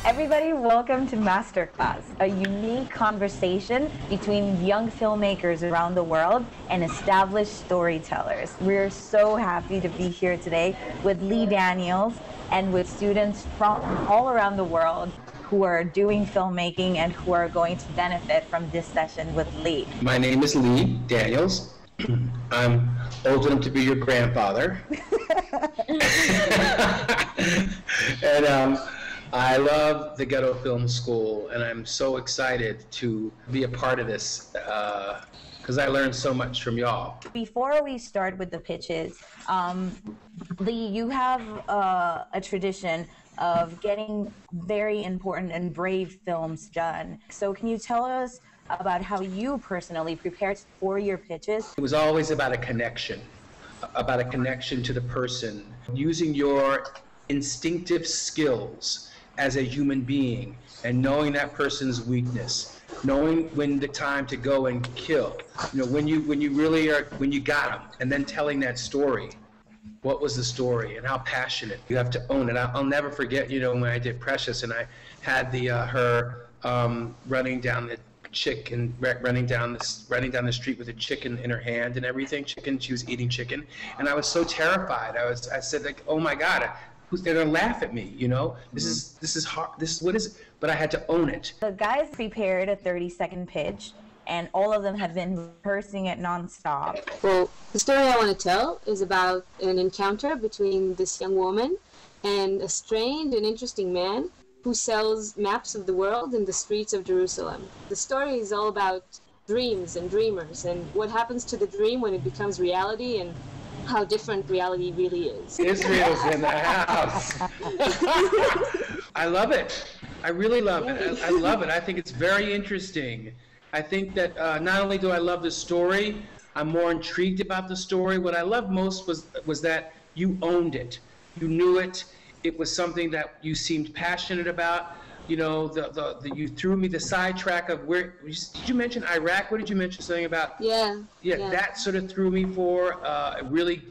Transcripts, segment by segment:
Everybody, welcome to MasterClass, a unique conversation between young filmmakers around the world and established storytellers. We're so happy to be here today with Lee Daniels and with students from all around the world who are doing filmmaking and who are going to benefit from this session with Lee. My name is Lee Daniels. I'm old enough to be your grandfather. And I love the Ghetto Film School, and I'm so excited to be a part of this because I learned so much from y'all. Before we start with the pitches, Lee, you have a tradition of getting very important and brave films done. So can you tell us about how you personally prepared for your pitches? It was always about a connection to the person, using your instinctive skills as a human being and knowing that person's weakness, knowing when the time to go and kill, when you got them, and then telling that story. What was the story and how passionate? You have to own it. I'll never forget, when I did Precious and I had her running down the running down the street with a chicken in her hand and everything. She was eating chicken, and I was so terrified. I said, like, oh my God, they're gonna laugh at me, This is hard. What is it? But I had to own it. The guys prepared a 30-second pitch, and all of them have been rehearsing it nonstop. Well, the story I want to tell is about an encounter between this young woman and a strange and interesting man who sells maps of the world in the streets of Jerusalem. The story is all about dreams and dreamers and what happens to the dream when it becomes reality and how different reality really is. Israel's in the house. I love it. I really love it. I love it. I think it's very interesting. I think that not only do I love the story, I'm more intrigued about the story. What I loved most was that you owned it. You knew it. It was something that you seemed passionate about. You threw me the sidetrack of where, did you mention Iraq? What did you mention something about? Yeah. That sort of threw me for,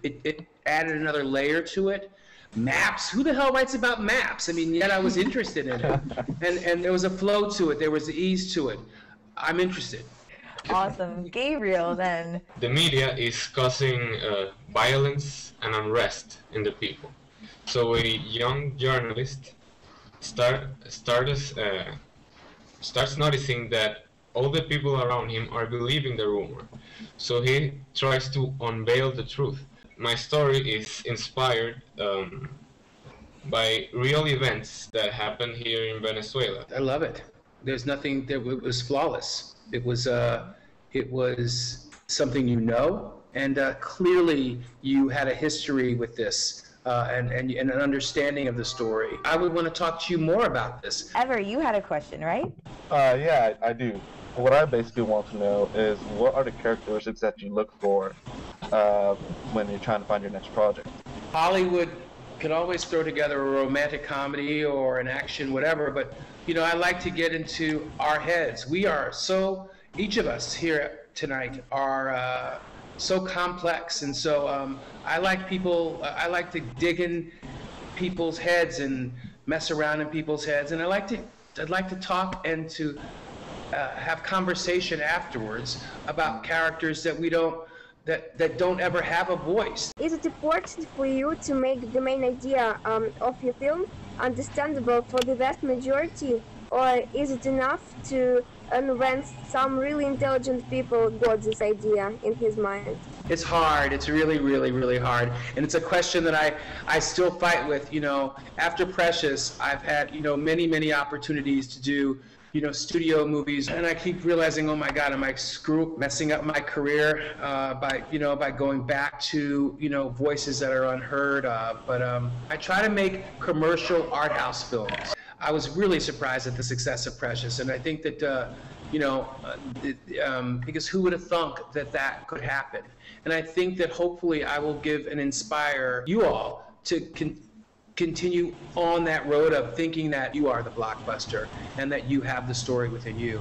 it added another layer to it. Maps, who the hell writes about maps? I mean, yet I was interested in it. And there was a flow to it, there was ease to it. I'm interested. Awesome. Gabriel, then. The media is causing violence and unrest in the people. So a young journalist starts noticing that all the people around him are believing the rumor. So he tries to unveil the truth. My story is inspired by real events that happened here in Venezuela. I love it. There's nothing that was flawless. It was something and clearly you had a history with this. And an understanding of the story. I would want to talk to you more about this. Ever, you had a question, right? Yeah, I do. What I basically want to know is what are the characteristics that you look for when you're trying to find your next project? Hollywood can always throw together a romantic comedy or an action, whatever, but I like to get into our heads. Each of us here tonight are so complex, and so I like to dig in people's heads and mess around in people's heads, and I'd like to talk and to have conversation afterwards about characters that don't ever have a voice. Is it important for you to make the main idea of your film understandable for the vast majority, or is it enough to when some really intelligent people got this idea in his mind? It's hard. It's really, really, really hard. And it's a question that I still fight with. After Precious, I've had, many, many opportunities to do, studio movies. And I keep realizing, oh my God, am I messing up my career by going back to, voices that are unheard of. But I try to make commercial art house films. I was really surprised at the success of Precious, and I think that, because who would have thunk that could happen? And I think that hopefully I will give and inspire you all to continue on that road of thinking that you are the blockbuster and that you have the story within you.